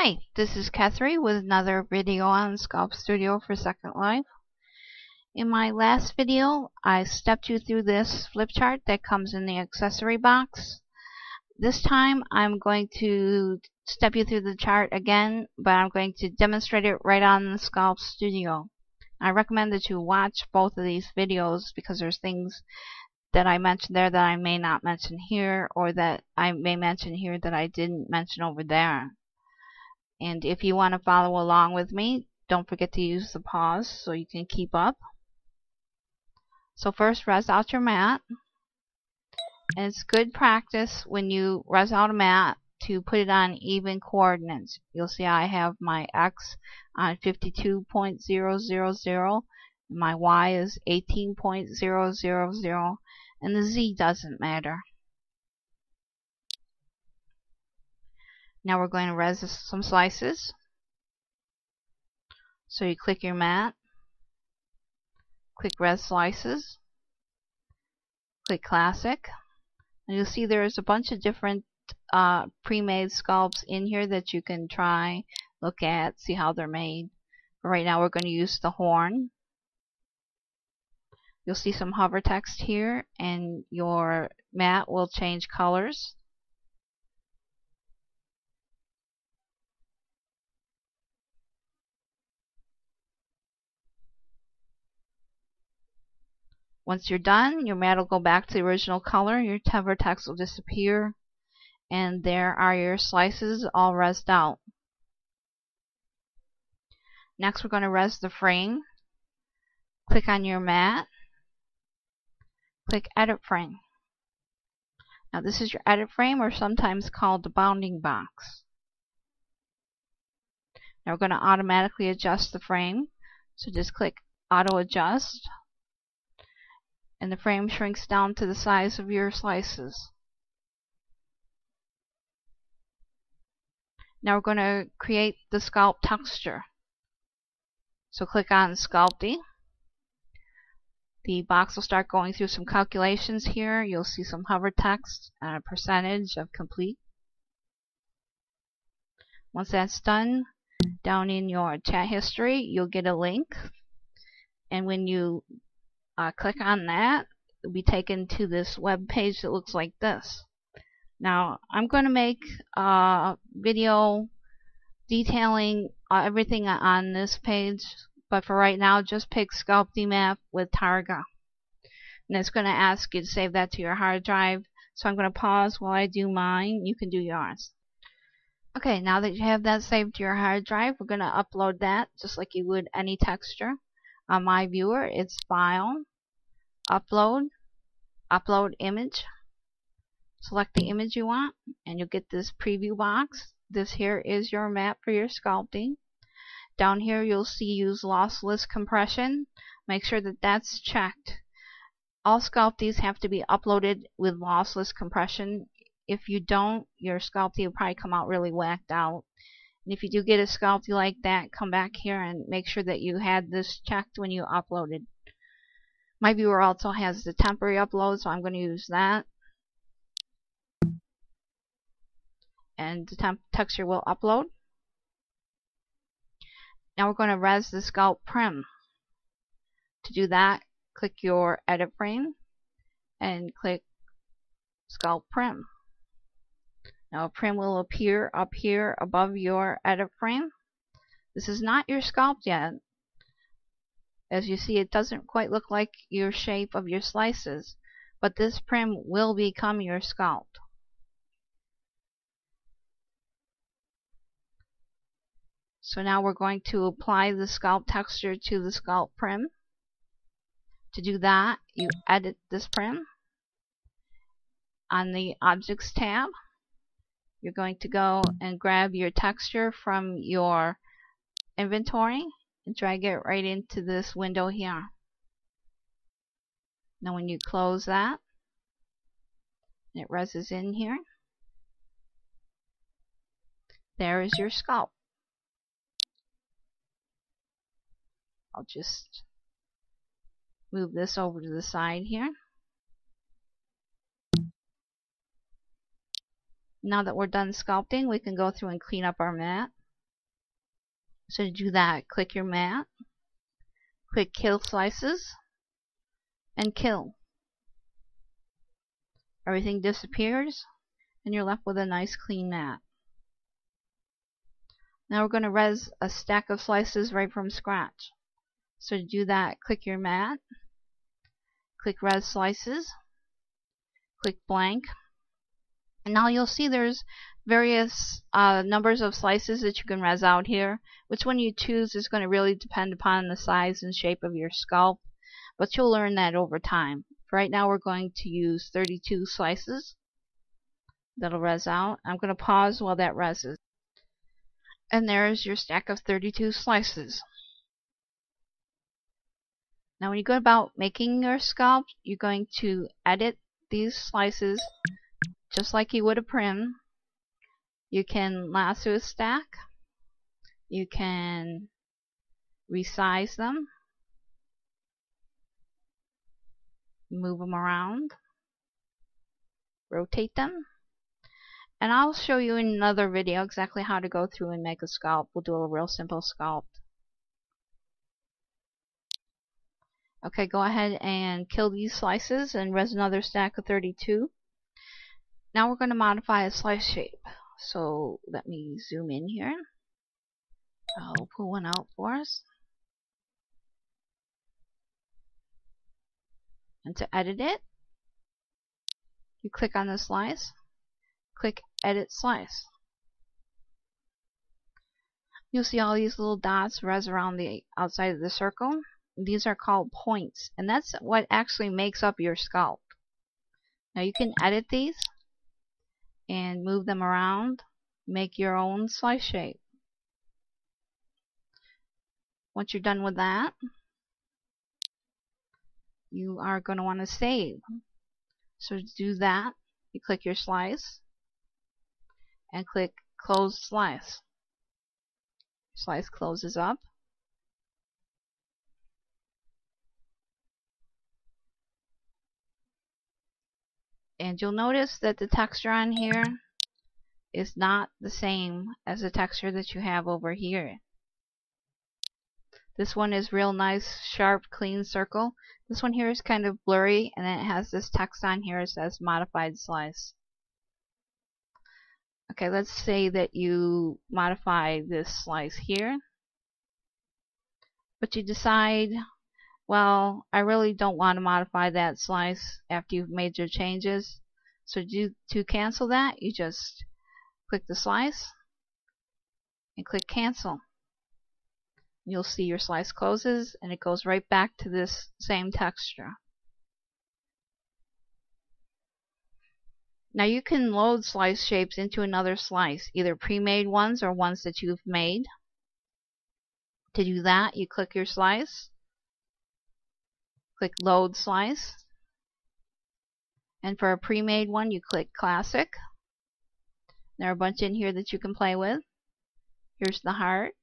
Hi, this is Kathy with another video on Sculpt Studio for Second Life. In my last video, I stepped you through this flip chart that comes in the accessory box. This time, I'm going to step you through the chart again, but I'm going to demonstrate it right on the Sculpt Studio. I recommend that you watch both of these videos because there's things that I mentioned there that I may not mention here, or that I may mention here that I didn't mention over there. And if you want to follow along with me, don't forget to use the pause so you can keep up. So first, res out your mat. And it's good practice when you res out a mat to put it on even coordinates. You'll see I have my X on 52.000, my Y is 18.000, and the Z doesn't matter. Now we're going to res some slices. So you click your mat, click res slices, click classic, and you'll see there's a bunch of different pre-made sculpts in here that you can try, look at, see how they're made. But right now we're going to use the horn. You'll see some hover text here, and your mat will change colors. Once you're done, your mat will go back to the original color, your hover text will disappear, and there are your slices all resed out. Next, we're going to res the frame. Click on your mat, click Edit Frame. Now this is your edit frame, or sometimes called the bounding box. Now we're going to automatically adjust the frame, so just click Auto Adjust, and the frame shrinks down to the size of your slices. Now we're going to create the sculpt texture. So click on Sculpty. The box will start going through some calculations here. You'll see some hover text and a percentage of complete. Once that's done, down in your chat history, you'll get a link. And when you click on that, you'll be taken to this web page that looks like this. Now, I'm going to make a video detailing everything on this page, but for right now, just pick Sculpty Map with Targa. And it's going to ask you to save that to your hard drive. So I'm going to pause while I do mine. You can do yours. Okay, now that you have that saved to your hard drive, we're going to upload that just like you would any texture. On my viewer, it's File, Upload, Upload Image. Select the image you want, and you'll get this preview box. This here is your map for your sculpting. Down here you'll see use lossless compression. Make sure that that's checked. All sculpties have to be uploaded with lossless compression. If you don't, your sculpty will probably come out really whacked out. And if you do get a sculpty like that, come back here and make sure that you had this checked when you uploaded. My viewer also has the temporary upload, so I'm going to use that. And the texture will upload. Now we're going to res the sculpt prim. To do that, click your edit frame and click sculpt prim. Now a prim will appear up here above your edit frame. This is not your sculpt yet. As you see, it doesn't quite look like your shape of your slices, but this prim will become your sculpt. So now we're going to apply the sculpt texture to the sculpt prim. To do that, you edit this prim. On the Objects tab, you're going to go and grab your texture from your inventory and drag it right into this window here. Now when you close that, it reses in here. There is your sculpt. I'll just move this over to the side here. Now that we're done sculpting, we can go through and clean up our mat. So to do that, click your mat, click Kill Slices, and kill. Everything disappears, and you're left with a nice clean mat. Now we're going to res a stack of slices right from scratch. So to do that, click your mat, click Res Slices, click Blank, and now you'll see there's various numbers of slices that you can res out here. Which one you choose is going to really depend upon the size and shape of your sculpt, but you'll learn that over time. For right now we're going to use 32 slices. That'll res out. I'm going to pause while that reses. And there's your stack of 32 slices. Now when you go about making your sculpt, you're going to edit these slices just like you would a prim. You can lasso a stack. You can resize them. Move them around. Rotate them. And I'll show you in another video exactly how to go through and make a sculpt. We'll do a real simple sculpt. Okay, go ahead and kill these slices and res another stack of 32. Now we're going to modify a slice shape. So let me zoom in here. I'll pull one out for us. And to edit it, you click on the slice, click Edit Slice. You'll see all these little dots res around the outside of the circle. These are called points, and that's what actually makes up your sculpt. Now you can edit these and move them around, make your own slice shape. Once you're done with that, you are going to want to save. So to do that, you click your slice and click Close Slice. Slice closes up. And you'll notice that the texture on here is not the same as the texture that you have over here. This one is real nice, sharp, clean circle. This one here is kind of blurry, and then it has this text on here that says Modified Slice. Okay, let's say that you modify this slice here, but you decide, well, I really don't want to modify that slice after you've made your changes. So to cancel that, you just click the slice and click Cancel. You'll see your slice closes and it goes right back to this same texture. Now you can load slice shapes into another slice, either pre-made ones or ones that you've made. To do that, you click your slice, click Load Slice, and for a pre-made one you click Classic. There are a bunch in here that you can play with. Here's the heart.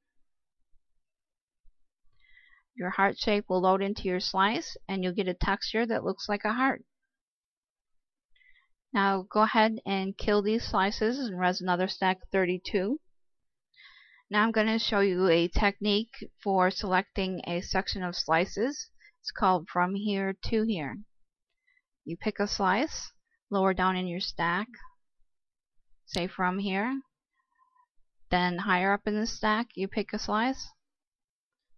Your heart shape will load into your slice and you'll get a texture that looks like a heart. Now go ahead and kill these slices and res another stack of 32. Now I'm going to show you a technique for selecting a section of slices. It's called From Here to Here. You pick a slice, lower down in your stack, say from here. Then higher up in the stack you pick a slice,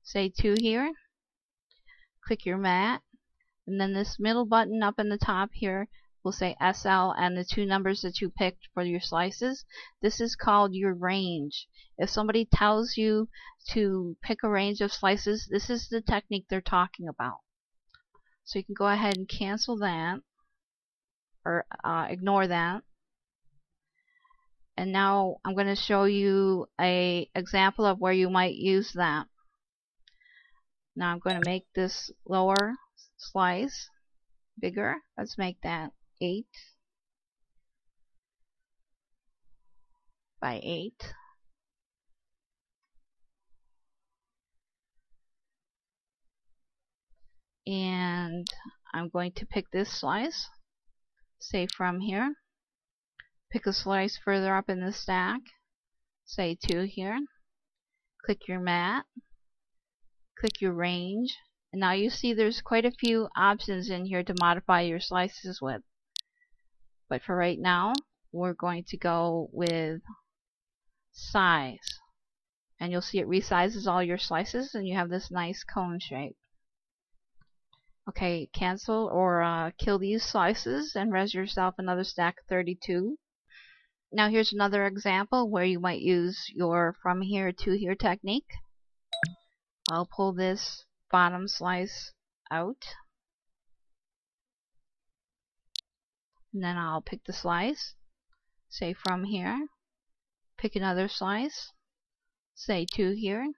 say to here. Click your mat, and then this middle button up in the top here will say SL and the two numbers that you picked for your slices. This is called your range. If somebody tells you to pick a range of slices, this is the technique they're talking about. So you can go ahead and cancel that or ignore that. And now I'm going to show you an example of where you might use that. Now I'm going to make this lower slice bigger. Let's make that 8 by 8. And I'm going to pick this slice, say from here. Pick a slice further up in the stack, say to here. click your mat, click your range, and now you see there's quite a few options in here to modify your slices with. But for right now, we're going to go with size. And you'll see it resizes all your slices and you have this nice cone shape. Okay, cancel or kill these slices and res yourself another stack of 32. Now here's another example where you might use your from here to here technique. I'll pull this bottom slice out. And then I'll pick the slice, say from here, pick another slice, say to here,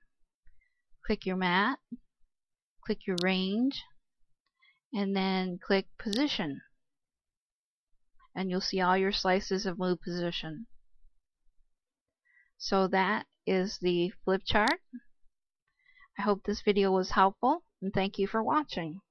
click your mat, click your range, and then click position. And you'll see all your slices have moved position. So that is the flip chart. I hope this video was helpful, and thank you for watching.